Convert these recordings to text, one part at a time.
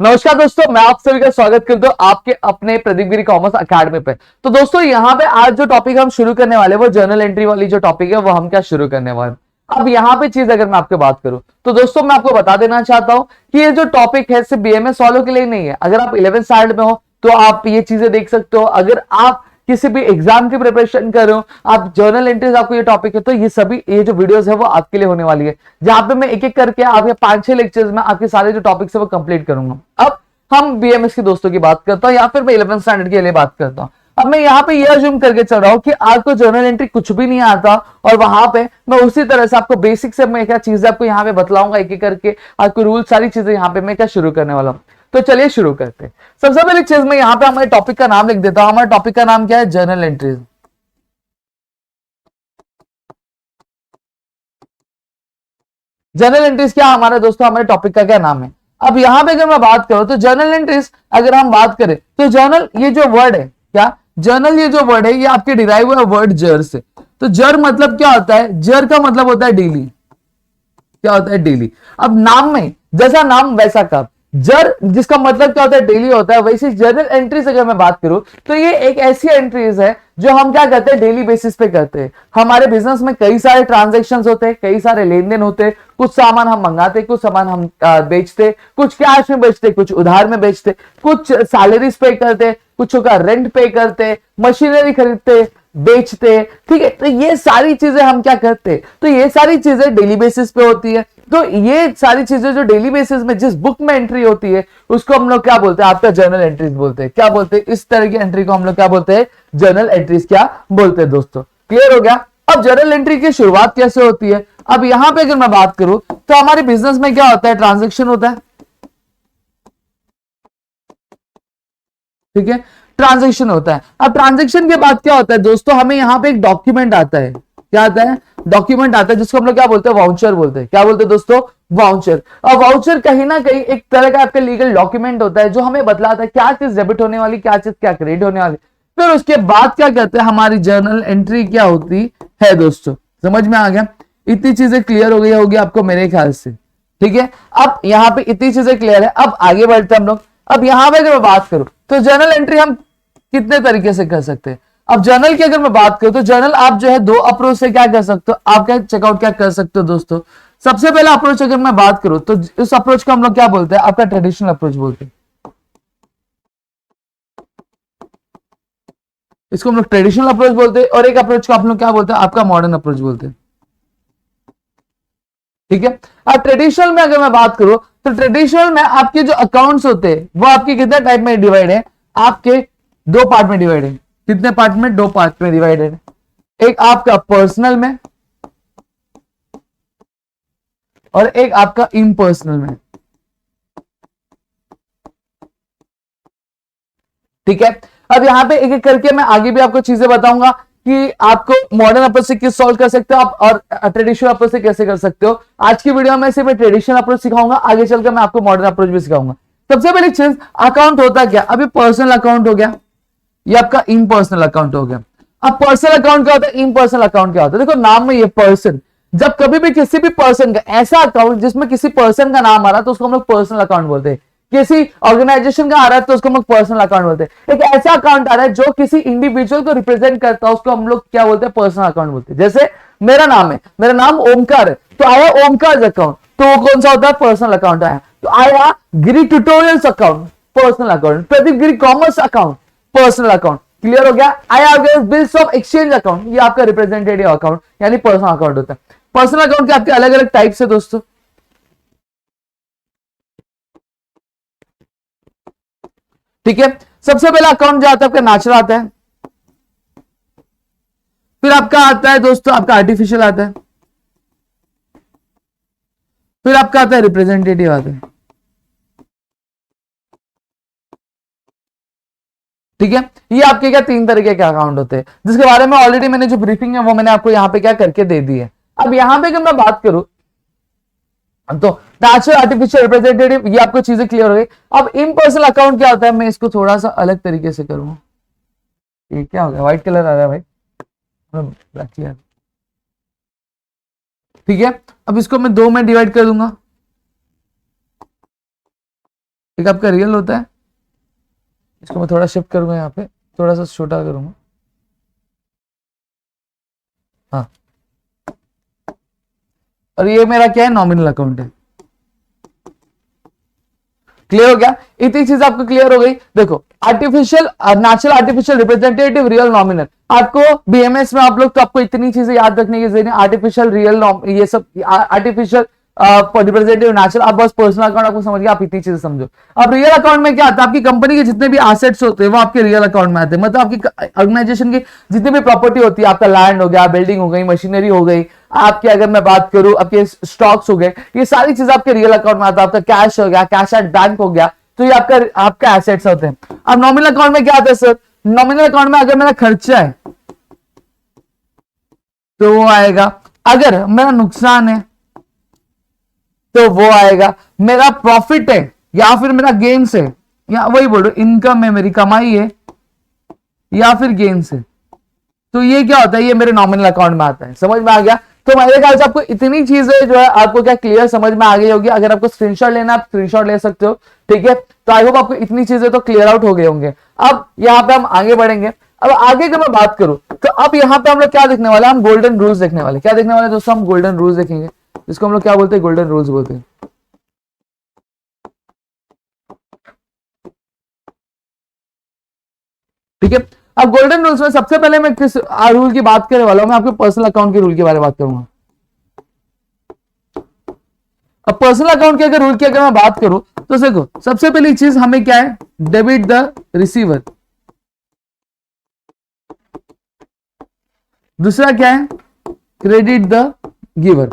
नमस्कार दोस्तों, मैं आप सभी का स्वागत करता हूं आपके अपने प्रदीप गिरी कॉमर्स अकेडमी पे। तो दोस्तों यहाँ पे आज जो टॉपिक हम शुरू करने वाले वो जर्नल एंट्री वाली जो टॉपिक है वो हम क्या शुरू करने वाले हैं। अब यहाँ पे चीज अगर मैं आपको बात करूं तो दोस्तों मैं आपको बता देना चाहता हूं कि ये जो टॉपिक है सिर्फ बीएमएस वालों के लिए नहीं है। अगर आप 11th स्टैंडर्ड में हो तो आप ये चीजें देख सकते हो। अगर आप किसी भी एग्जाम की प्रिपरेशन कर रहे हो, आप जर्नल एंट्रीज आपको ये टॉपिक है, तो ये जो वीडियोस है वो आपके लिए होने वाली है, जहां पे मैं एक एक करके आपके 5-6 लेक्चर्स में आपके सारे जो टॉपिक्स है वो कंप्लीट करूंगा। अब हम बीएमएस के दोस्तों की बात करता हूं या फिर मैं 11th स्टैंडर्ड के लिए बात करता हूं। अब मैं यहाँ पे ये अज्यूम करके चल रहा हूं कि आपको जर्नल एंट्री कुछ भी नहीं आता, और वहां पे मैं उसी तरह से आपको बेसिक से मैं क्या चीजें आपको यहाँ पे बतलाऊंगा एक एक करके, आपको रूल सारी चीजें यहाँ पे मैं क्या शुरू करने वाला हूं। तो चलिए शुरू करते हैं। सबसे पहले चीज मैं यहाँ पे हमारे टॉपिक का नाम लिख देता हूं। हमारे टॉपिक का नाम क्या है? Journal entries. जर्नल एंट्रीज क्या हमारे दोस्तों, हमारे टॉपिक का क्या नाम है। अब यहां पे अगर मैं बात करूं तो जर्नल एंट्रीज अगर हम बात करें तो जर्नल ये जो वर्ड है क्या, जर्नल ये जो वर्ड है ये आपके डिराइव हुआ वर्ड जर से। तो जर मतलब क्या होता है? जर का मतलब होता है डेली। क्या होता है? डेली। अब नाम में जैसा नाम वैसा काम। जर जिसका मतलब क्या होता है? डेली होता है। वैसे जर्नल एंट्रीज अगर मैं बात करूं तो ये एक ऐसी एंट्रीज है जो हम क्या करते हैं? डेली बेसिस पे करते हैं। हमारे बिजनेस में कई सारे ट्रांजेक्शन होते हैं, कई सारे लेन देन होते हैं। कुछ सामान हम मंगाते, कुछ सामान हम बेचते, कुछ कैश में बेचते, कुछ उधार में बेचते, कुछ सैलरीज पे करते, कुछ का रेंट पे करते, मशीनरी खरीदते, बेचते। ठीक है, तो ये सारी चीजें हम क्या करते? तो ये सारी चीजें डेली बेसिस पे होती है। तो ये सारी चीजें जो डेली बेसिस में जिस बुक में एंट्री होती है उसको हम लोग क्या बोलते हैं? आपका जर्नल एंट्रीज बोलते हैं। क्या बोलते हैं? इस तरह की एंट्री को हम लोग क्या बोलते हैं? जर्नल एंट्रीज क्या बोलते हैं दोस्तों। क्लियर हो गया? अब जर्नल एंट्री की शुरुआत कैसे होती है? अब यहां पे अगर मैं बात करूं तो हमारे बिजनेस में क्या होता है? ट्रांजेक्शन होता है। ठीक है, ट्रांजेक्शन होता है। अब ट्रांजेक्शन के बाद क्या होता है दोस्तों? हमें यहां पे एक डॉक्यूमेंट आता है। क्या आता है? डॉक्यूमेंट आता है, जिसको हम लोग क्या बोलते हैं? वाउचर बोलते हैं। क्या बोलते हैं दोस्तों? वाउचर। और वाउचर कहीं ना कहीं एक तरह का आपका लीगल डॉक्यूमेंट होता है जो हमें बतलाता है क्या चीज डेबिट होने वाली, क्या चीज क्या क्रेडिट होने वाली। फिर उसके बाद क्या कहते हैं? हमारी जर्नल एंट्री क्या होती है दोस्तों। समझ में आ गया? इतनी चीजें क्लियर हो गई होगी आपको मेरे ख्याल से। ठीक है, अब यहां पे इतनी चीजें क्लियर है। अब आगे बढ़ते हैं हम लोग। अब यहां पे अगर मैं बात करूं तो जर्नल एंट्री हम कितने तरीके से कर सकते हैं। अब जर्नल की अगर मैं बात करूं तो जर्नल आप जो है दो अप्रोच से क्या कर सकते हो? आप क्या चेकआउट क्या कर सकते हो दोस्तों। सबसे पहला अप्रोच अगर मैं बात करूं तो इस अप्रोच को हम लोग क्या बोलते हैं? आपका ट्रेडिशनल अप्रोच बोलते हैं। इसको हम लोग ट्रेडिशनल अप्रोच बोलते हैं। और एक अप्रोच को आप लोग क्या बोलते हैं? आपका मॉडर्न अप्रोच बोलते हैं। ठीक है, अब ट्रेडिशनल में अगर मैं बात करूं तो ट्रेडिशनल में आपके जो अकाउंट्स होते हैं वो आपके कितने टाइप में डिवाइड है? आपके दो पार्ट में डिवाइड है। कितने पार्ट में? दो पार्ट में डिवाइडेड है। एक आपका पर्सनल में और एक आपका इम्पर्सनल में। ठीक है, अब यहां पे एक एक करके मैं आगे भी आपको चीजें बताऊंगा कि आपको मॉडर्न अप्रोच से किस सॉल्व कर सकते हो आप, और ट्रेडिशनल अप्रोच से कैसे कर सकते हो। आज की वीडियो में सिर्फ ट्रेडिशनल अप्रोच सिखाऊंगा, आगे चलकर मैं आपको मॉडर्न अप्रोच भी सिखाऊंगा। सबसे पहली चीज, अकाउंट होता क्या? अभी पर्सनल अकाउंट हो गया, ये आपका इम्पर्सनल अकाउंट हो गया। अब पर्सनल अकाउंट क्या होता है? इम्पर्सनल अकाउंट क्या होता है? देखो नाम में ये पर्सन, जब कभी भी किसी भी पर्सन का ऐसा अकाउंट जिसमें किसी पर्सन का नाम आ रहा है तो उसको हम लोग पर्सनल अकाउंट बोलते हैं। किसी ऑर्गेनाइजेशन का आ रहा है तो उसको हम लोग पर्सनल अकाउंट बोलते हैं। एक ऐसा अकाउंट आ रहा है जो किसी इंडिविजुअल को रिप्रेजेंट करता है उसको हम लोग क्या बोलते हैं? पर्सनल अकाउंट बोलते हैं। जैसे मेरा नाम है, मेरा नाम ओमकार है, तो आया ओमकार अकाउंट, तो वो कौन सा होता है? पर्सनल अकाउंट आया। तो आया Giri tutorials account, personal account. Pradeep Giri commerce account, personal account. Clear हो गया? आया बिल्स ऑफ एक्सचेंज अकाउंट, ये आपका रिप्रेजेंटेटिव अकाउंट यानी पर्सनल अकाउंट होता है। पर्सनल अकाउंट के आपके अलग अलग टाइप्स है दोस्तों। ठीक है, सबसे पहला अकाउंट जो आता है आपका नेचुरल आता है। फिर आपका आता है दोस्तों आपका आर्टिफिशियल आता है। फिर आपका आता है रिप्रेजेंटेटिव आता है। ठीक है, ये आपके क्या तीन तरीके के अकाउंट होते हैं जिसके बारे में ऑलरेडी मैंने जो ब्रीफिंग है वो मैंने आपको यहां पे क्या करके दे दी है। अब यहां पे अगर मैं बात करूं तो नेचुरल आर्टिफिशियल रिप्रेजेंटेटिव, ये आपको चीजें क्लियर हो गई। अब इम्पर्सनल अकाउंट क्या होता है? मैं इसको थोड़ा सा अलग तरीके से करूंगा। ये क्या हो गया? व्हाइट कलर आ रहा है भाई, ब्लैक क्लियर। ठीक है, अब इसको मैं दो में डिवाइड कर दूंगा। एक आपका रियल होता है, इसको मैं थोड़ा शिफ्ट करूंगा, यहाँ पे थोड़ा सा छोटा करूंगा, हाँ, और ये मेरा क्या है, नॉमिनल अकाउंट है। क्लियर हो गया? इतनी चीज आपको क्लियर हो गई। देखो, artificial, natural, artificial, representative, real, nominal. आपको बीएमएस में आप लोग तो आपको इतनी चीजें याद रखने की जरूरत है, आर्टिफिशियल, रियल, ये सब आर्टिफिशियल, रिप्रेजेंटेटिव, नेचुरल, आप बस पर्सनल अकाउंट आपको समझ गया, आप इतनी चीजें समझो। अब रियल अकाउंट में क्या आता है, आपकी कंपनी के जितने भी एसेट्स होते हैं वो आपके रियल अकाउंट में आते हैं, मतलब आपकी ऑर्गेनाइजेशन की जितनी भी प्रॉपर्टी होती है, आपका लैंड हो गया, बिल्डिंग हो गई, मशीनरी हो गई, आपके अगर मैं बात करूं आपके स्टॉक्स हो गए, ये सारी चीज आपके रियल अकाउंट में आता है। आपका कैश हो गया, कैश एट बैंक हो गया, तो ये आपका एसेट्स होते हैं। अब नॉमिनल अकाउंट में क्या आता है सर, नॉमिनल अकाउंट में अगर मेरा खर्चा है तो वो आएगा, अगर मेरा नुकसान है तो वो आएगा, मेरा प्रॉफिट है या फिर मेरा गेन्स है, या वही बोलो इनकम है, मेरी कमाई है या फिर गेन्स है, तो ये क्या होता है, ये मेरे नॉमिनल अकाउंट में आता है। समझ में आ गया? तो मेरे ख्याल से आपको इतनी चीजें जो है आपको क्या क्लियर समझ में आ गई होगी। अगर आपको स्क्रीनशॉट लेना आप स्क्रीनशॉट ले सकते हो, ठीक है। तो आई होप आपको इतनी चीजें तो क्लियर आउट हो गए होंगे। अब यहाँ पे हम आगे बढ़ेंगे। अब आगे की मैं बात करूं तो अब यहाँ पे हम लोग क्या देखने वाले हैं, हम गोल्डन रूल्स देखने वाले। क्या देखने वाले दोस्तों, हम गोल्डन रूल्स देखेंगे, जिसको हम लोग क्या बोलते हैं, गोल्डन रूल्स बोलते हैं, ठीक है। अब गोल्डन रूल्स में सबसे पहले मैं किस रूल की बात करने वाला हूं, मैं आपके पर्सनल अकाउंट के रूल के बारे में बात करूंगा। अब पर्सनल अकाउंट के अगर रूल की अगर मैं बात करूं तो देखो, सबसे पहली चीज हमें क्या है, डेबिट द रिसीवर। दूसरा क्या है, क्रेडिट द गिवर।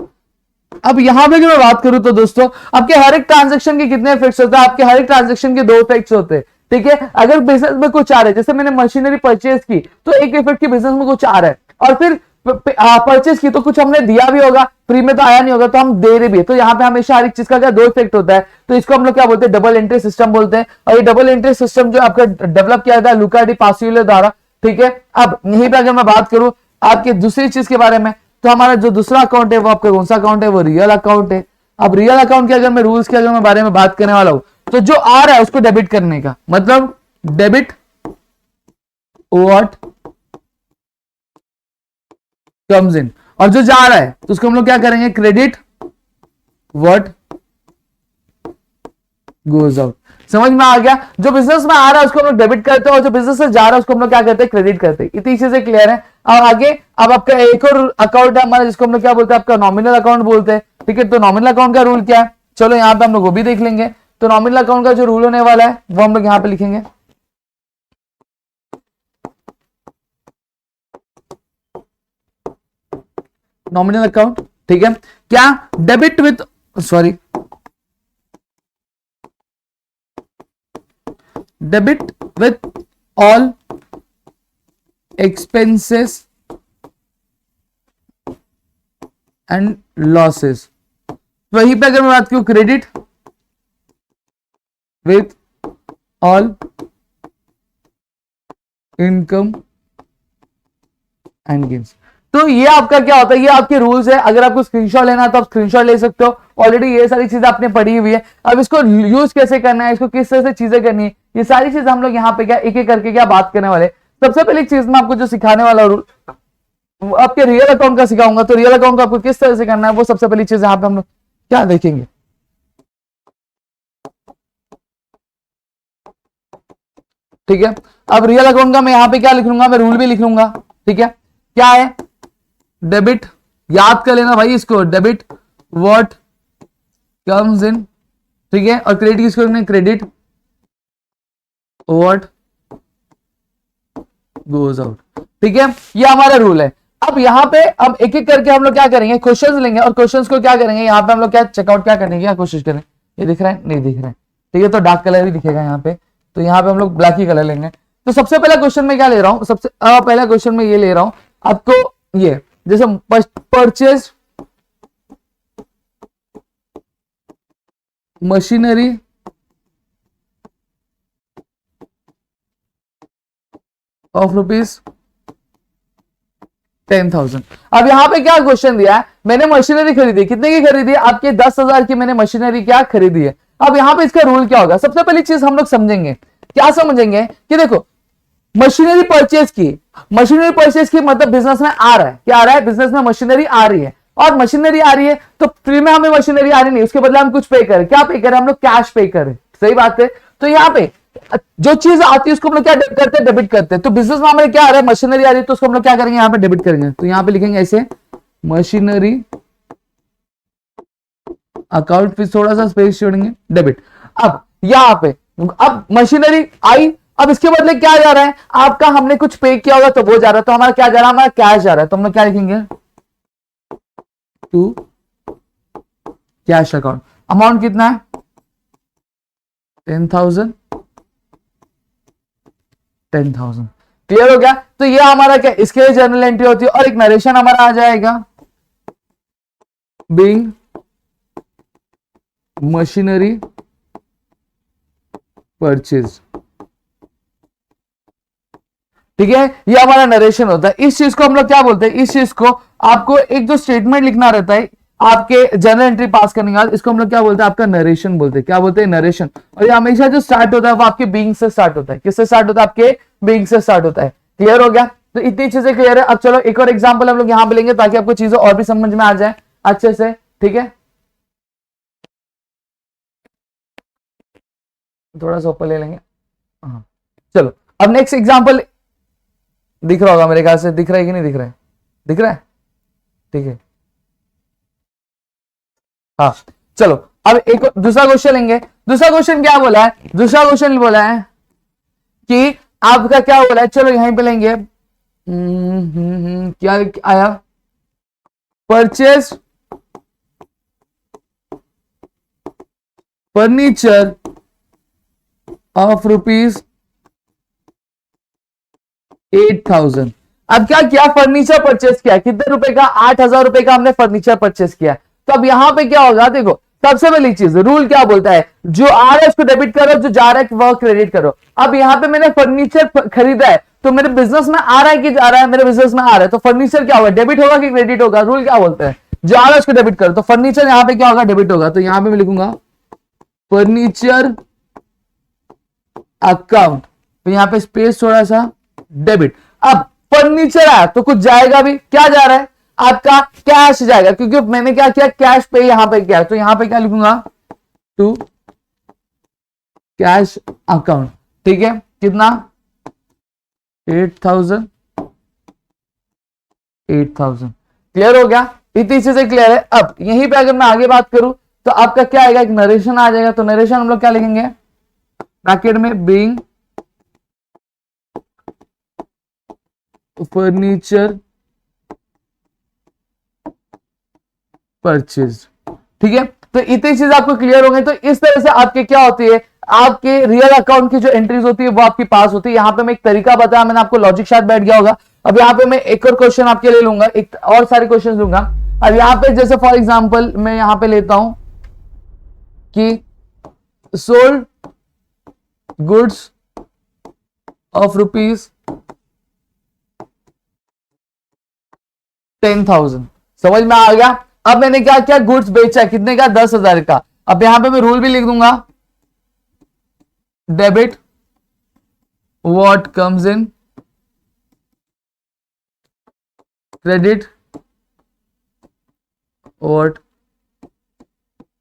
अब यहां पे मैं बात करूं तो दोस्तों, आपके हर एक ट्रांजेक्शन के कितने इफेक्ट्स होते हैं, आपके हर एक ट्रांजेक्शन के 2 इफेक्ट्स होते हैं, ठीक है। अगर बिजनेस में कुछ आ रहा है, जैसे मैंने मशीनरी परचेज की तो एक इफेक्ट की बिजनेस में कुछ आ रहा है, और फिर परचेज की तो कुछ हमने दिया भी होगा, फ्री में तो आया नहीं होगा, तो हम दे रहे भी है। तो यहाँ पे हमेशा हर एक चीज का क्या 2 इफेक्ट होता है। तो इसको हम लोग क्या बोलते हैं, डबल एंट्री सिस्टम बोलते हैं। और ये डबल एंट्री सिस्टम जो आपका डेवलप किया था लुका डी पासियोली द्वारा, ठीक है। अब यहीं पे अगर मैं बात करूं आपके दूसरी चीज के बारे में, तो हमारा जो दूसरा अकाउंट है वो आपका कौन सा अकाउंट है, वो रियल अकाउंट है। अब रियल अकाउंट के अगर मैं रूल्स के अगर मैं बारे में बात करने वाला हूं, तो जो आ रहा है उसको डेबिट करने का मतलब डेबिट व्हाट कम्स इन, और जो जा रहा है तो उसको हम लोग क्या करेंगे, क्रेडिट व्हाट गोज आउट। समझ में आ गया? जो बिजनेस में आ रहा है उसको हम लोग डेबिट करते हैं, और जो बिजनेस से जा रहा है उसको हम लोग क्या करते हैं, क्रेडिट करते हैं। इतनी चीजें क्लियर है। अब आगे, अब आपका एक और अकाउंट है हमारा, जिसको हम लोग क्या बोलते हैं, आपका नॉमिनल अकाउंट बोलते हैं, ठीक है। तो नॉमिनल अकाउंट का रूल क्या है, चलो यहाँ पे हम लोग वो भी देख लेंगे। तो नॉमिनल अकाउंट का जो रूल होने वाला है वो हम लोग यहाँ पे लिखेंगे, नॉमिनल अकाउंट, ठीक है। क्या, debit with, sorry, debit with all expenses and losses. वहीं पे अगर मैं बात करूं, credit with all income and gains. तो ये आपका क्या होता है, ये आपके रूल्स है। अगर आपको स्क्रीनशॉट लेना है तो आप स्क्रीनशॉट ले सकते हो, ऑलरेडी ये सारी चीजें आपने पढ़ी हुई है। अब इसको यूज कैसे करना है, इसको किस तरह से चीजें करनी है, ये सारी चीज हम लोग यहाँ पे क्या एक एक करके क्या बात करने वाले। सबसे पहली चीज मैं आपको जो सिखाने वाला रूल आपके रियल अकाउंट का सिखाऊंगा। तो रियल अकाउंट को आपको किस तरह से करना है वो सबसे पहली चीज यहाँ पे हम लोग क्या देखेंगे, ठीक है। अब रियल अकाउंट का मैं यहाँ पे क्या लिख लूंगा, मैं रूल भी लिख लूंगा, ठीक है। क्या है, डेबिट, याद कर लेना भाई इसको, डेबिट व्हाट कम्स इन, ठीक है। और क्रेडिट किसको लिखना है, क्रेडिट व्हाट गोज आउट, ठीक है। ये हमारा रूल है। अब यहाँ पे अब एक एक करके हम लोग क्या करेंगे, क्वेश्चंस लेंगे, और क्वेश्चंस को क्या करेंगे, यहाँ पे हम लोग क्या चेकआउट क्या करने की क्या कोशिश करें। ये दिख रहा है, नहीं दिख रहा है, ठीक है। तो डार्क कलर ही दिखेगा यहाँ पे, तो यहाँ पे हम लोग ब्लैक ही कलर लेंगे। तो सबसे पहला क्वेश्चन में क्या ले रहा हूं, सबसे पहला क्वेश्चन में ये ले रहा हूं आपको, ये जैसे परचेज मशीनरी ऑफ रुपीज 10,000। अब यहां पे क्या क्वेश्चन दिया है, मैंने मशीनरी खरीदी, कितने की खरीदी, आपके 10,000 की मैंने मशीनरी क्या खरीदी है। अब यहाँ पे इसका रूल क्या होगा, सबसे पहली चीज हम लोग समझेंगे, क्या समझेंगे कि देखो मशीनरी परचेज की, मशीनरी परचेज की मतलब बिजनेस में आ रहा है, क्या आ रहा है, बिजनेस में मशीनरी आ रही है, और मशीनरी आ रही है तो फ्री में हमें मशीनरी आ रही नहीं, उसके बदले हम कुछ पे करें, क्या पे करें, हम लोग कैश पे करें, सही बात है। तो यहाँ पे जो चीज आती है उसको हम लोग क्या करते हैं, डेबिट करते हैं। तो बिजनेस में हमें क्या आ रहा है, मशीनरी आ रही है, तो उसको हम लोग क्या करेंगे, यहाँ पे डेबिट करेंगे। तो यहाँ पे लिखेंगे ऐसे मशीनरी अकाउंट, फिर थोड़ा सा स्पेस छोड़ेंगे, डेबिट। अब यहाँ पे अब मशीनरी आई, अब इसके बदले क्या जा रहा है आपका, हमने कुछ पे किया होगा तो वो जा रहा है, तो हमारा क्या जा रहा है, हमारा कैश जा रहा है। तो हम लोग क्या लिखेंगे, टू कैश अकाउंट। अमाउंट कितना है, 10,000, 10,000। क्लियर हो गया। तो ये हमारा क्या, इसके लिए जर्नल एंट्री होती है, और एक नरेशन हमारा आ जाएगा, बीइंग मशीनरी परचेज, ठीक है, ये हमारा नरेशन होता है। इस चीज को हम लोग क्या बोलते हैं, इस चीज को आपको एक जो स्टेटमेंट लिखना रहता है आपके जर्नल एंट्री पास करने के बाद, इसको हम लोग क्या बोलते हैं, आपका नरेशन बोलते हैं, क्या बोलते हैं, नरेशन। और ये हमेशा जो स्टार्ट होता है वो आपके बीइंग से स्टार्ट होता है, किससे स्टार्ट होता है, आपके बीइंग से स्टार्ट होता है। क्लियर हो गया। तो इतनी चीजें क्लियर है। अब चलो एक और एग्जाम्पल हम लोग यहाँ पे लेंगे ताकि आपको चीजें और भी समझ में आ जाए अच्छे से, ठीक है। थोड़ा सा ऊपर ले लेंगे, हाँ चलो। अब नेक्स्ट एग्जाम्पल दिख रहा होगा मेरे ख्याल से, दिख रहा है कि नहीं दिख रहा है, दिख रहा है, ठीक है। हाँ चलो, अब एक दूसरा क्वेश्चन लेंगे। दूसरा क्वेश्चन क्या बोला है, दूसरा क्वेश्चन बोला है कि आपका क्या बोला है, चलो यहीं पे लेंगे। क्या आया, परचेज फर्नीचर ऑफ ₹8,000। अब क्या किया, फर्नीचर परचेस किया, कितने रुपए का, 8,000 रुपए का हमने फर्नीचर परचेस किया। तो अब यहां पे क्या होगा, देखो सबसे पहली चीज रूल क्या बोलता है, जो आ रहा है उसको डेबिट करो, जो जा रहा है वह क्रेडिट करो। अब यहां पे मैंने फर्नीचर खरीदा है तो मेरे बिजनेस में आ रहा है कि जा रहा है, मेरे बिजनेस में आ रहा है, तो फर्नीचर क्या होगा, डेबिट होगा कि क्रेडिट होगा, रूल क्या बोलता है, जो आ रहा है उसको डेबिट करो। तो फर्नीचर यहां पे क्या होगा, डेबिट होगा। तो यहां पे मैं लिखूंगा फर्नीचर अकाउंट, तो यहां पे स्पेस थोड़ा सा, डेबिट। अब फर्नीचर आया तो कुछ जाएगा भी, क्या जा रहा है आपका, कैश जाएगा, क्योंकि मैंने क्या किया, कैश पे यहां पे किया। तो यहां पे क्या लिखूंगा, टू कैश अकाउंट, ठीक है। कितना, 8,000, 8,000। क्लियर हो गया, इतनी चीजें क्लियर है। अब यहीं पे अगर मैं आगे बात करूं तो आपका क्या आएगा, एक नरेशन आ जाएगा। तो नरेशन हम लोग क्या लिखेंगे, ब्रैकेट में बीइंग फर्नीचर परचेज, ठीक है। तो इतनी चीज आपको क्लियर हो गई। तो इस तरह से आपके क्या होती है, आपके रियल अकाउंट की जो एंट्रीज होती है वो आपकी पास होती है। यहां पे मैं एक तरीका बताया, मैंने आपको लॉजिक शायद बैठ गया होगा। अब यहां पे मैं एक और क्वेश्चन आपके लिए लूंगा, एक और सारे क्वेश्चन लूंगा। अब यहां पे जैसे फॉर एग्जांपल मैं यहां पे लेता हूं कि सोल्ड गुड्स ऑफ ₹10,000, समझ में आ गया। अब मैंने क्या किया, गुड्स बेचा, कितने का, 10,000 का। अब यहां पे मैं रूल भी लिख दूंगा, debit what comes in, credit what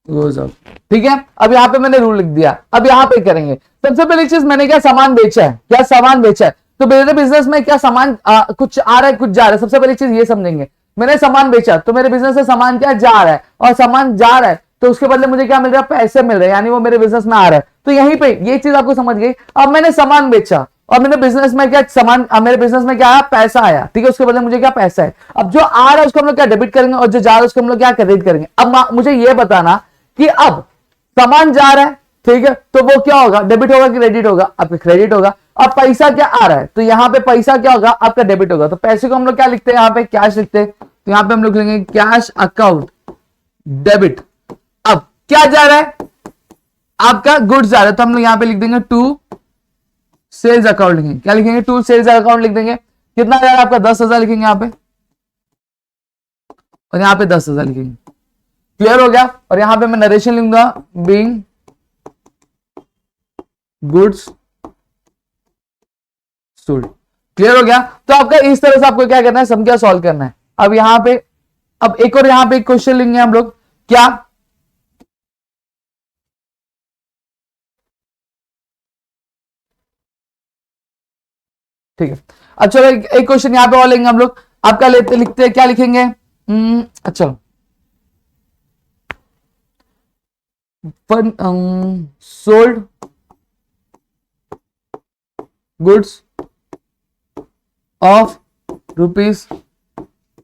goes out, ठीक है। अब यहां पे मैंने रूल लिख दिया। अब यहां पे करेंगे, सबसे पहली चीज मैंने क्या सामान बेचा है, क्या सामान बेचा है। तो मेरे बिजनेस में क्या सामान कुछ आ रहा है कुछ जा रहा है। सबसे पहली चीज ये समझेंगे, मैंने सामान बेचा तो मेरे बिजनेस से सामान क्या जा रहा है, और सामान जा रहा है तो उसके बदले मुझे क्या मिल रहा है, पैसे मिल रहे हैं, यानी वो मेरे बिजनेस में आ रहा है। तो यहीं पे ये चीज आपको समझ गई। अब मैंने सामान बेचा और मेरे बिजनेस में क्या सामान, मेरे बिजनेस में क्या आया, पैसा आया, ठीक है। उसके बदले मुझे क्या पैसा है। अब जो आ रहा है उसको हम लोग क्या डेबिट करेंगे, और जो जा रहा है उसको हम लोग क्या क्रेडिट करेंगे। अब मुझे ये बताना कि अब सामान जा रहा है, ठीक है, तो वो क्या होगा, डेबिट होगा कि क्रेडिट होगा, आपका क्रेडिट होगा। अब पैसा क्या आ रहा है, तो यहां पे पैसा क्या होगा, आपका डेबिट होगा। तो पैसे को हम लोग क्या लिखते हैं, यहां पे कैश लिखते हैं। तो यहां पे हम लोग लिखेंगे कैश अकाउंट डेबिट। अब क्या जा रहा है, आपका गुड्स जा रहा है, तो हम लोग यहां पे लिख देंगे टू सेल्स अकाउंट लिखेंगे। क्या लिखेंगे, टू सेल्स अकाउंट लिख देंगे। कितना जा रहा है आपका, 10,000 लिखेंगे यहां पे, और यहां पे 10,000 लिखेंगे। क्लियर हो गया। और यहां पे मैं नरेशन लिखूंगा, बीइंग गुड्स सोल्ड। क्लियर हो गया। तो आपका इस तरह से आपको क्या करना है, सम क्या सॉल्व करना है। अब यहां पे अब एक और यहां पे एक क्वेश्चन लेंगे हम लोग, क्या ठीक है। अब चलो एक क्वेश्चन यहां पे और लेंगे हम लोग। आपका लेते लिखते क्या लिखेंगे, अच्छा सोल्ड गुड्स ऑफ रुपीज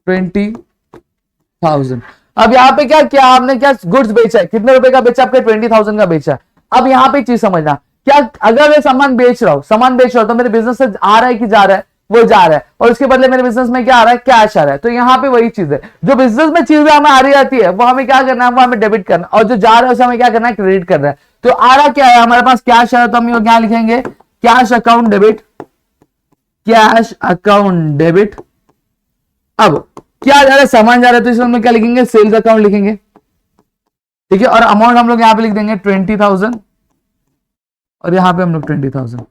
20,000। अब यहां पे क्या किया आपने, क्या गुड्स बेचा है, कितने रुपए का बेचा, आपके 20,000 का बेचा है। अब यहां पे चीज समझना, क्या अगर मैं सामान बेच रहा हूं, तो मेरे बिजनेस से आ रहा है कि जा रहा है, वो जा रहा है, और उसके बदले मेरे बिजनेस में क्या आ रहा है, कैश आ रहा है। तो यहां पे वही चीज है, जो बिजनेस में चीजें हमें आ रही जाती है वो हमें क्या करना है, वो हमें डेबिट करना, और जो जा रहा है उसे हमें क्या करना है, क्रेडिट करना है। तो आ रहा क्या है हमारे पास, कैश आ रहा है, तो हम क्या लिखेंगे, cash account debit, cash account debit. अब क्या जा रहा है, सामान जा रहा है, तो इसमें हम क्या लिखेंगे, सेल्स अकाउंट लिखेंगे। ठीक है, और अमाउंट हम लोग यहां पे लिख देंगे 20,000, और यहां पे हम लोग 20,000।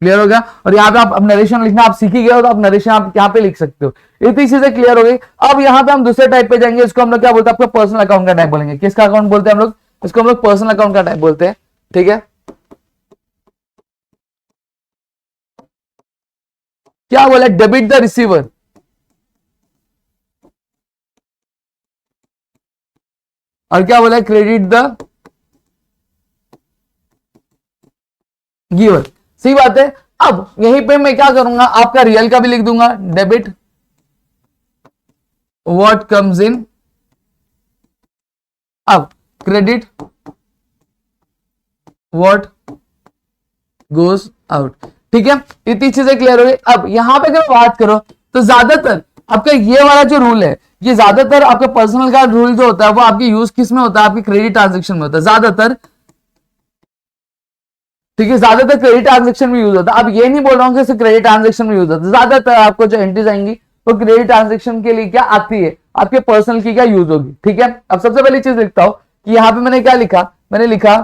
क्लियर हो गया। और यहाँ पे आप अब नरेशन लिखना आप सीख ही गए हो, तो आप नरेशन आप यहाँ पे लिख सकते हो। इतनी चीजें क्लियर हो गई। अब यहाँ पे हम दूसरे टाइप पे जाएंगे, इसको हम लोग क्या बोलते हैं, आपका पर्सनल अकाउंट का टाइप बोलेंगे। किसका अकाउंट बोलते हैं हम लोग, इसको हम लोग पर्सनल अकाउंट का टाइप बोलते हैं। ठीक है, क्या बोला, डेबिट द रिसीवर, और क्या बोला, क्रेडिट द गिवर। सही बात है। अब यहीं पे मैं क्या करूंगा, आपका रियल का भी लिख दूंगा, डेबिट व्हाट कम्स इन, अब क्रेडिट व्हाट गोज आउट। ठीक है, इतनी चीजें क्लियर हो गई। अब यहां पे अगर बात करो तो ज्यादातर आपका ये वाला जो रूल है, ये ज्यादातर आपका पर्सनल का रूल जो होता है वो आपकी यूज किस में होता है, आपकी क्रेडिट ट्रांजेक्शन में होता है ज्यादातर। ठीक है, ज्यादातर क्रेडिट ट्रांजेक्शन में यूज होता है। अब ये नहीं बोल रहा हूं कि सिर्फ क्रेडिट ट्रांजेक्शन में यूज होता है, ज्यादातर आपको जो एंट्रीज आएंगी वो क्रेडिट ट्रांजेक्शन के लिए क्या आती है, आपके पर्सनल की क्या यूज होगी। ठीक है, अब सबसे पहली चीज लिखता हूं कि यहां पे मैंने क्या लिखा, मैंने लिखा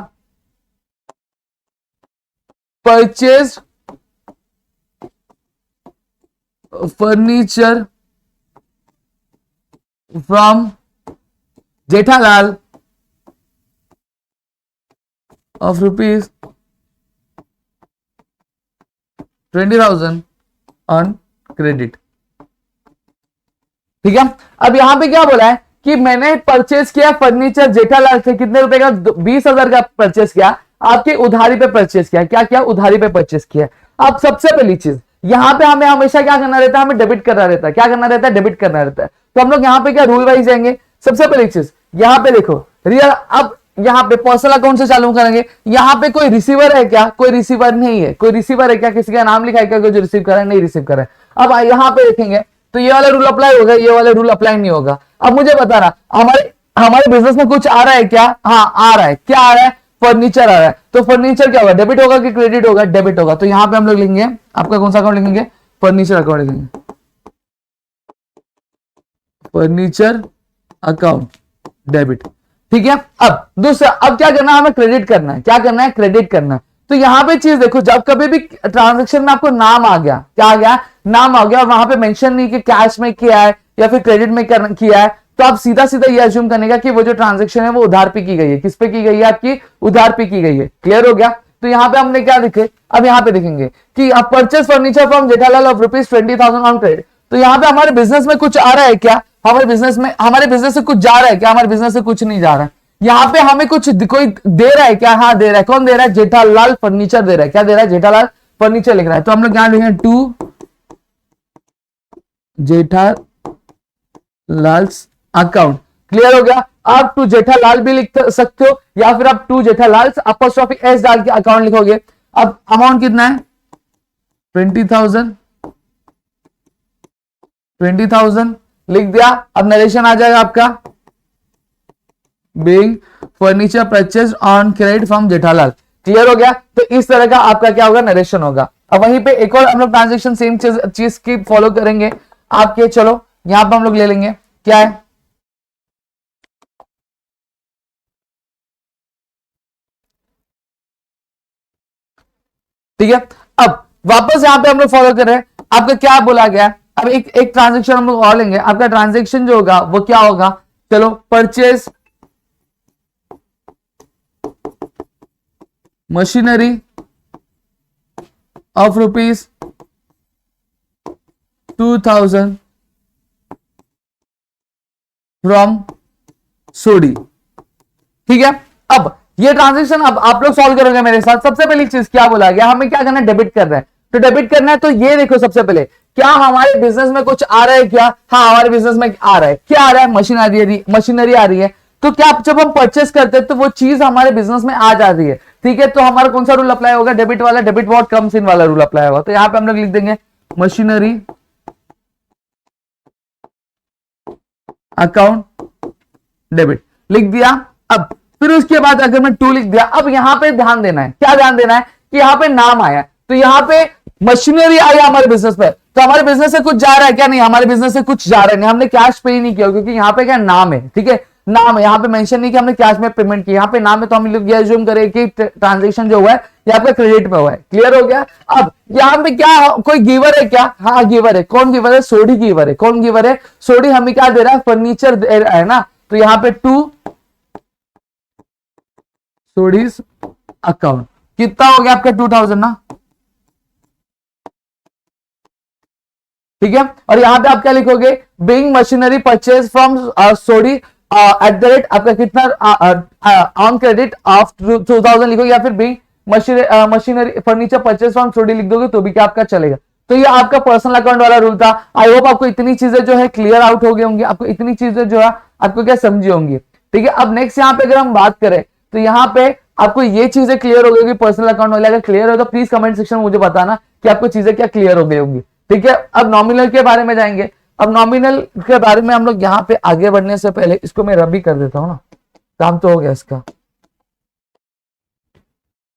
purchase furniture from Jethalal of rupees 20,000 on credit. ठीक है, अब यहां पे क्या बोला है कि मैंने परचेज किया फर्नीचर जेठालाल से, कितने रुपए का, 20,000 का परचेज किया, आपके उधारी पे परचेज किया, क्या किया, उधारी पे परचेज किया। अब सबसे पहली चीज यहां पे हमें हमेशा क्या करना रहता है, हमें डेबिट करना रहता है, क्या करना रहता है, डेबिट करना रहता है। तो हम लोग यहां पे क्या रूल वाइज जाएंगे। सबसे पहली चीज यहां पे देखो रियल, अब यहां पे पर्सनल अकाउंट से चालू करेंगे। यहां पे कोई रिसीवर है क्या, कोई रिसीवर नहीं है, कोई रिसीवर है क्या, किसी का नाम लिखा है क्या, कोई जो रिसीव कर रहा है, नहीं रिसीव कर रहा है। अब यहां पे देखेंगे तो ये वाला रूल अप्लाई होगा, ये वाला रूल अप्लाई नहीं होगा। अब मुझे बता रहा हमारे हमारे बिजनेस में कुछ आ रहा है क्या, हाँ आ रहा है, क्या आ रहा है, फर्नीचर आ रहा है। तो फर्नीचर क्या होगा, डेबिट होगा कि क्रेडिट होगा, डेबिट होगा। तो यहां पे हम लोग लिखेंगे, आपका कौन सा अकाउंट लिखेंगे, फर्नीचर अकाउंट लिखेंगे, फर्नीचर अकाउंट डेबिट। ठीक है, अब दूसरा, अब क्या करना है, हमें क्रेडिट करना है, क्या करना है, क्रेडिट करना है। तो यहां पे चीज देखो, जब कभी भी ट्रांजेक्शन में आपको नाम आ गया, क्या आ गया, नाम आ गया, और वहां पे मेंशन नहीं कि कैश में किया है या फिर क्रेडिट में किया है, तो आप सीधा सीधा ये अज्यूम करने का कि वो जो ट्रांजेक्शन है वो उधार पे की गई है। किस पे की गई है, आपकी उधार पे की गई है। क्लियर हो गया। तो यहां पे हमने क्या लिखे, अब यहां पे देखेंगे कि आप purchase furniture from Jethalal of rupees 20,000 on credit. तो यहां पे हमारे बिजनेस में कुछ आ रहा है क्या, हमारे बिजनेस से कुछ जा रहा है क्या, हमारे बिजनेस से कुछ नहीं जा रहा है। यहाँ पे हमें कुछ कोई दे रहा है क्या, हाँ दे रहा है। कौन दे रहा है, जेठालाल फर्नीचर दे रहा है। क्या दे रहा है, जेठालाल फर्नीचर लिख रहा है। तो हम लोग क्या लिखेंगे, टू जेठालाल अकाउंट। क्लियर हो गया। आप टू जेठालाल भी लिख सकते हो, या फिर आप टू जेठालाल अपॉस्ट्रोफी एस डाल के अकाउंट लिखोगे। अब अमाउंट कितना है, 20,000 लिख दिया। अब नरेशन आ जाएगा आपका, being furniture purchase on credit from Jethalal. Clear हो गया। तो इस तरह का आपका क्या होगा, नरेशन होगा। अब वहीं पे एक और हम लोग ट्रांजेक्शन सेम चीज की फॉलो करेंगे आपके। चलो यहां पर हम लोग ले लेंगे, क्या है, ठीक है, अब वापस यहां पे हम लोग फॉलो कर रहे हैं, आपका क्या बोला गया। अब एक ट्रांजेक्शन हम लोग और लेंगे, आपका ट्रांजेक्शन जो होगा वो क्या होगा, चलो purchase machinery of rupees 2000 from Sodhi. ठीक है, अब ये ट्रांजेक्शन अब आप लोग सॉल्व करोगे मेरे साथ। सबसे पहली चीज क्या बोला गया, हमें क्या करना है, डेबिट करना है। तो डेबिट करना है तो ये देखो, सबसे पहले क्या हमारे बिजनेस में कुछ आ रहा है क्या, हाँ हमारे बिजनेस में आ रहा है, क्या आ रहा है, मशीनरी आ रही है। तो क्या जब हम परचेस करते हैं तो वो चीज हमारे बिजनेस में आ जाती है। ठीक है, तो हमारा कौन सा रूल अप्लाई होगा, डेबिट वाला, डेबिट व्हाट कम्स इन वाला रूल अप्लाई होगा। तो यहां पे हम लोग लिख देंगे मशीनरी अकाउंट डेबिट, लिख दिया। अब फिर उसके बाद अगर मैं 2 लिख दिया, अब यहां पे ध्यान देना है, क्या ध्यान देना है कि यहां पे नाम आया, तो यहां पे मशीनरी आई हमारे बिजनेस पे, तो हमारे बिजनेस से कुछ जा रहा है क्या, नहीं हमारे बिजनेस से कुछ जा रहा है नहीं, हमने कैश पे ही नहीं किया क्योंकि यहां पे क्या नाम है। ठीक है, नाम है, यहां पे मेंशन नहीं कि हमने कैश में पेमेंट की, यहां पे नाम है, तो हम लोग ये अज्यूम करें कि ट्रांजैक्शन जो हुआ है ये आपका क्रेडिट में हुआ है। क्लियर हो गया। अब यहां पे क्या कोई गिवर है क्या, हाँ गिवर है। कौन गिवर है, सोडी गिवर है। कौन गिवर है, सोडी हमें क्या दे रहा है, फर्नीचर दे रहा है ना, तो यहां पे 2 सोडीज अकाउंट, कितना हो गया आपका 2000 ना। ठीक है, और यहां पे आप क्या लिखोगे, being machinery purchase from Sodhi at the rate आपका कितना ऑन क्रेडिट ऑफ 2000 लिखोगे, या फिर being machinery furniture purchase from Sodhi लिख दोगे तो भी क्या आपका चलेगा। तो ये आपका पर्सनल अकाउंट वाला रूल था। आई होप आपको इतनी चीजें जो है क्लियर आउट हो गई होंगी, आपको इतनी चीजें जो है आपको क्या समझी होंगी। ठीक है, अब नेक्स्ट यहाँ पे अगर हम बात करें तो यहाँ पे आपको ये चीजें क्लियर हो गई, पर्सनल अकाउंट वाले अगर क्लियर हो तो प्लीज कमेंट सेक्शन में मुझे बताना कि आपको चीजें क्या क्लियर हो गई होंगी। ठीक है, अब नॉमिनल के बारे में जाएंगे। अब नॉमिनल के बारे में हम लोग यहाँ पे आगे बढ़ने से पहले इसको मैं रबी कर देता हूँ ना, काम तो हो गया इसका,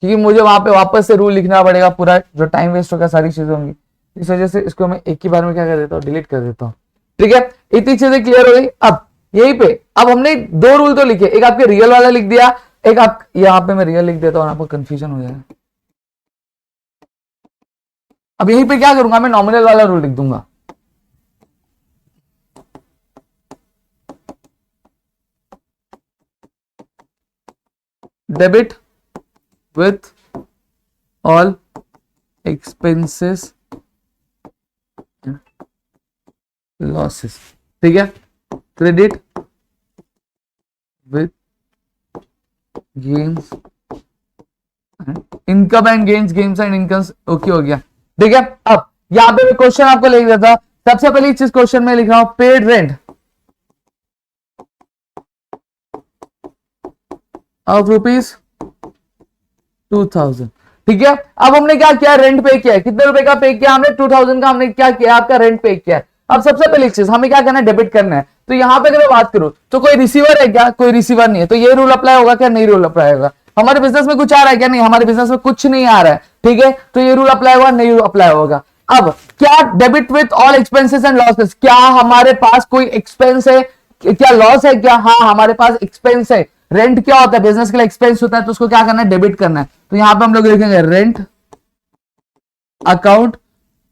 क्योंकि मुझे वहां पे वापस से रूल लिखना पड़ेगा, पूरा जो टाइम वेस्ट होगा सारी चीजें होंगी, इस वजह से इसको मैं एक ही बार में क्या कर देता हूँ, डिलीट कर देता हूँ। ठीक है, इतनी चीजें क्लियर हो गई। अब यहीं पे अब हमने 2 रूल तो लिखे, एक आपके रियल वाला लिख दिया, एक आप यहाँ पे मैं रियल लिख देता हूँ, आपको कंफ्यूजन हो जाएगा। अब यहीं पे क्या करूंगा, मैं नॉमिनल वाला रूल लिख दूंगा। Debit with all expenses losses. ठीक है, credit with gains income and gains, games and incomes. Okay हो गया। ठीक है, अब यहां पे मैं क्वेश्चन आपको लिख देता। सबसे पहली चीज क्वेश्चन में लिख रहा हूं, पेड रेंट ऑफ रुपीज 2000। ठीक है, अब हमने क्या किया, रेंट पे किया है, कितने रुपए का पे किया हमने, 2000 का हमने क्या किया, आपका रेंट पे किया है। अब सबसे पहली चीज हमें क्या करना है, डेबिट करना है। तो यहां पे अगर मैं बात करूं तो कोई रिसीवर है क्या, कोई रिसीवर नहीं है, तो ये रूल अप्लाई होगा क्या, नहीं रूल अप्लाई होगा। हमारे बिजनेस में कुछ आ रहा है क्या, नहीं हमारे बिजनेस में कुछ नहीं आ रहा है। ठीक है, तो ये रूल अप्लाई होगा, नहीं रूल अप्लाई होगा। अब क्या debit with all expenses and losses, क्या हमारे पास कोई एक्सपेंस है, क्या लॉस है क्या, हाँ हमारे पास एक्सपेंस है। रेंट क्या होता है, बिजनेस के लिए एक्सपेंस होता है, तो उसको क्या करना है, डेबिट करना है। तो यहां पे हम लोग लिखेंगे रेंट अकाउंट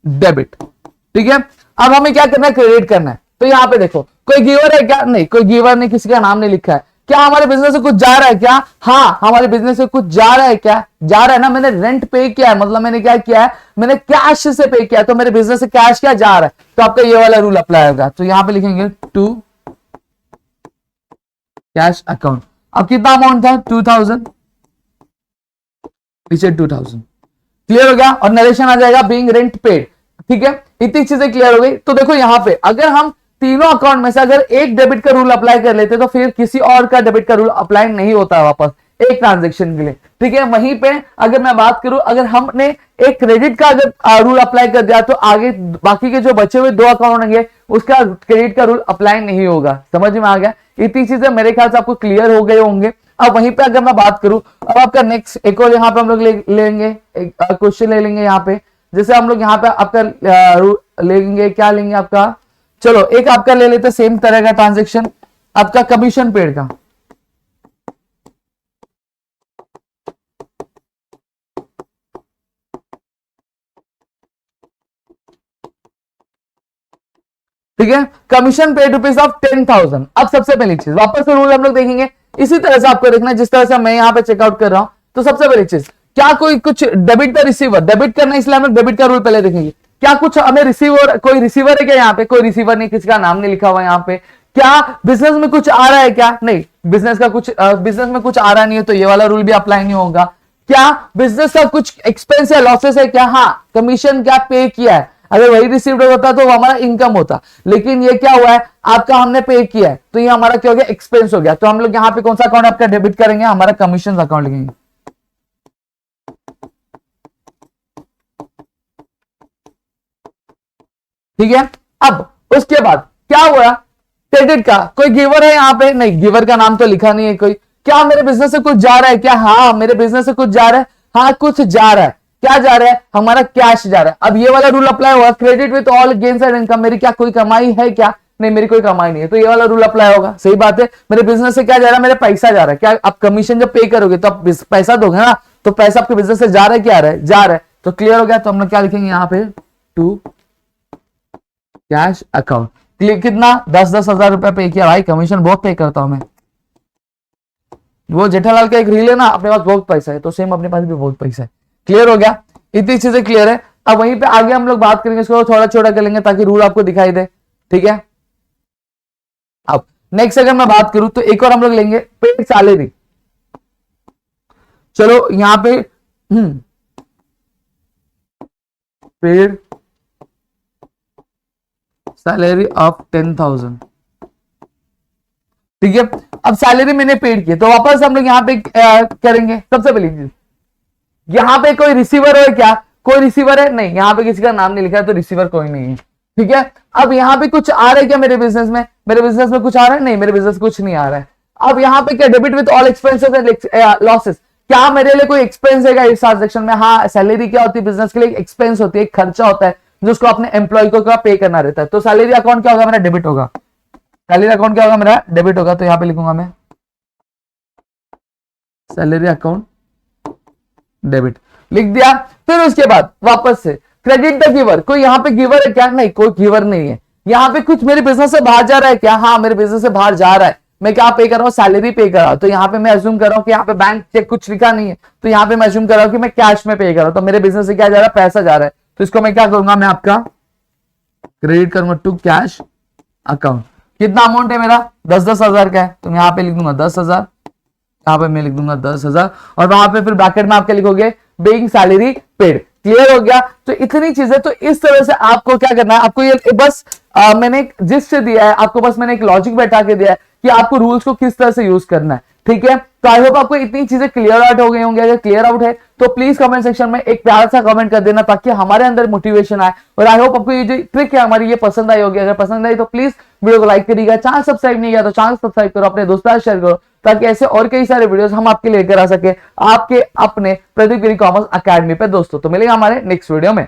डेबिट। ठीक है, अब हमें क्या करना है, क्रेडिट करना है। तो यहां पे देखो कोई गिवर है क्या, नहीं कोई गिवर नहीं, किसी का नाम नहीं लिखा है। क्या हमारे बिजनेस से कुछ जा रहा है क्या, हाँ हमारे बिजनेस से कुछ जा रहा है क्या, जा रहा है ना। मैंने रेंट पे किया है, मतलब मैंने क्या किया है, मैंने कैश से पे किया, तो मेरे बिजनेस से कैश क्या जा रहा है, तो आपका ये वाला रूल अप्लाई होगा। तो यहां पे लिखेंगे टू कैश अकाउंट। अब कितना अमाउंट था, 2000, पीछे 2000। क्लियर हो गया, और नरेशन आ जाएगा बीइंग रेंट पेड। ठीक है, इतनी चीजें क्लियर हो गई। तो देखो यहां पे अगर हम तीनों अकाउंट में से अगर एक डेबिट का रूल अप्लाई कर लेते तो फिर किसी और का डेबिट का रूल अप्लाई नहीं होता वापस एक ट्रांजेक्शन के लिए। ठीक है, वहीं पे अगर मैं बात करूं, अगर हमने एक क्रेडिट का अगर रूल अप्लाई कर दिया तो आगे बाकी के जो बचे हुए 2 अकाउंट होंगे उसका क्रेडिट का रूल अप्लाई नहीं होगा। समझ में आ गया, इतनी चीजें मेरे ख्याल से आपको क्लियर हो गए होंगे। अब वहीं पे अगर मैं बात करूं, अब आपका नेक्स्ट एक और यहाँ पे हम लोग लेंगे क्वेश्चन ले लेंगे यहाँ पे। जैसे हम लोग यहाँ पे आपका लेंगे, क्या लेंगे आपका, चलो एक आपका ले लेते सेम तरह का ट्रांजेक्शन, आपका कमीशन पेड का। ठीक है। Commission paid rupees of 10,000। अब सबसे पहली चीज वापस से रूल हम लोग देखेंगे, इसी तरह से आपको देखना है जिस तरह से मैं यहाँ पे चेकआउट कर रहा हूं। तो सबसे पहली चीज, क्या कोई कुछ डेबिट द रिसीवर, डेबिट करना इसलिए हम डेबिट का रूल पहले देखेंगे। क्या कुछ हमें रिसीवर, कोई रिसीवर है क्या यहाँ पे? कोई रिसीवर नहीं, किसी का नाम नहीं लिखा हुआ यहाँ पे। क्या बिजनेस में कुछ आ रहा है क्या? नहीं, बिजनेस का कुछ बिजनेस में कुछ आ रहा नहीं है, तो ये वाला रूल भी अप्लाई नहीं होगा। क्या बिजनेस का कुछ एक्सपेंस या लॉसेस है क्या? हाँ, कमीशन क्या पे किया है, अगर वही रिसीव्ड होता तो वो हमारा इनकम होता, लेकिन ये क्या हुआ है आपका, हमने पे किया है, तो ये हमारा क्या हो गया, एक्सपेंस हो गया। तो हम लोग यहाँ पे कौन सा अकाउंट आपका डेबिट करेंगे? हमारा कमीशन अकाउंट लिखेंगे। ठीक है। अब उसके बाद क्या हुआ, क्रेडिट का कोई गिवर है यहाँ पे? नहीं, गिवर का नाम तो लिखा नहीं है कोई। क्या मेरे बिजनेस से कुछ जा रहा है क्या? हाँ, मेरे बिजनेस से कुछ जा रहा है। हाँ, कुछ जा रहा है। क्या जा रहा है? हमारा कैश जा रहा है। अब ये वाला रूल अप्लाई होगा, credit with all gains and income. मेरी क्या कोई कमाई है क्या? नहीं, मेरी कोई कमाई नहीं है, तो ये वाला रूल अप्लाई होगा। सही बात है, मेरे बिजनेस से क्या जा रहा है? मेरा पैसा जा रहा है। क्या आप कमीशन जब पे करोगे तो आप पैसा दोगे ना, तो पैसा आपके बिजनेस से जा रहा है, क्या आ रहा है? जा रहा है। तो क्लियर हो गया। तो हम लोग क्या लिखेंगे यहाँ पे, टू कैश अकाउंट। कितना? 10-10 हजार रुपया पे किया। भाई कमीशन बहुत पे करता हूं मैं। वो जेठालाल का एक रील है ना, अपने पास बहुत पैसा है, तो सेम अपने पास भी बहुत पैसा है। क्लियर हो गया, इतनी चीजें क्लियर है। अब वहीं पे आगे हम लोग बात करेंगे, इसको थोड़ा छोटा कर लेंगे ताकि रूल आपको दिखाई दे। ठीक है। अब नेक्स्ट अगर मैं बात करूं तो एक और हम लोग लेंगे, पेड सैलरी। चलो यहां पे पेड सैलरी ऑफ 10,000। ठीक है। अब सैलरी मैंने पेड की, तो वापस हम लोग यहाँ पे करेंगे। सबसे पहली चीज, यहाँ पे कोई रिसीवर है क्या? कोई रिसीवर है? नहीं, यहाँ पे किसी का नाम नहीं लिखा है, तो रिसीवर कोई नहीं है। ठीक है। अब यहाँ पे कुछ आ रहा है क्या मेरे बिजनेस में? मेरे बिजनेस में कुछ आ रहा है? नहीं, मेरे बिजनेस कुछ नहीं आ रहा है। अब यहाँ पे क्या, debit with all expenses and losses. क्या मेरे लिए कोई एक्सपेंस है क्या इस ट्रांजेक्शन में? हाँ, सैलरी क्या होती है बिजनेस के लिए? एक्सपेंस होती है, एक खर्चा होता है जो उसको अपने एम्प्लॉय को पे करना रहता है। तो सैलरी अकाउंट क्या होगा मेरा? डेबिट होगा। सैलरी अकाउंट क्या होगा मेरा? डेबिट होगा। तो यहाँ पे लिखूंगा मैं सैलरी अकाउंट डेबिट, लिख दिया। फिर उसके बाद वापस से क्रेडिट द गिवर। कोई यहाँ पे गिवर है क्या? नहीं, कोई गिवर नहीं है। यहाँ पे कुछ मेरे बिजनेस से बाहर जा रहा है क्या? हाँ, मेरे बिजनेस से बाहर जा रहा है। मैं क्या पे कर रहा हूँ? सैलरी पे कर रहा हूँ। तो यहाँ पे मैं अज्यूम कर रहा हूँ कि यहाँ पे बैंक चेक कुछ लिखा नहीं है, तो यहाँ पे मैं अज्यूम कर रहा हूँ कि मैं कैश में पे कर रहा हूँ। तो मेरे बिजनेस से क्या जा रहा है? पैसा जा रहा है। तो इसको मैं क्या करूंगा, मैं आपका क्रेडिट करूंगा टू कैश अकाउंट। कितना अमाउंट है मेरा? 10-10 हजार का है, तो मैं यहाँ पे लिख दूंगा 10,000। यहाँ पे मैं लिख दूंगा 10,000, और वहां पे फिर ब्रैकेट में आपके लिखोगे बीइंग सैलरी पेड। क्लियर हो गया। तो इतनी चीजें, तो इस तरह से आपको क्या करना है, आपको ये बस मैंने एक जिस्ट दिया है आपको, बस मैंने एक लॉजिक बैठा के दिया है कि आपको रूल्स को किस तरह से यूज करना है। ठीक है। तो आई होप आपको इतनी चीजें क्लियर आउट हो गई होंगी। अगर क्लियर आउट है तो प्लीज कमेंट सेक्शन में एक प्यारा सा कमेंट कर देना, ताकि हमारे अंदर मोटिवेशन आए। और आई होप आपको ये जो ट्रिक है हमारी ये पसंद आई होगी। अगर पसंद आई तो प्लीज वीडियो को लाइक करिएगा। चैनल सब्सक्राइब नहीं किया तो चैनल सब्सक्राइब करो, अपने दोस्तों शेयर करो, ताकि ऐसे और कई सारे वीडियोस हम आपके लेकर आ सके आपके अपने प्रदीप गिरी कॉमर्स अकेडमी पे। दोस्तों तो मिलेगा हमारे नेक्स्ट वीडियो में।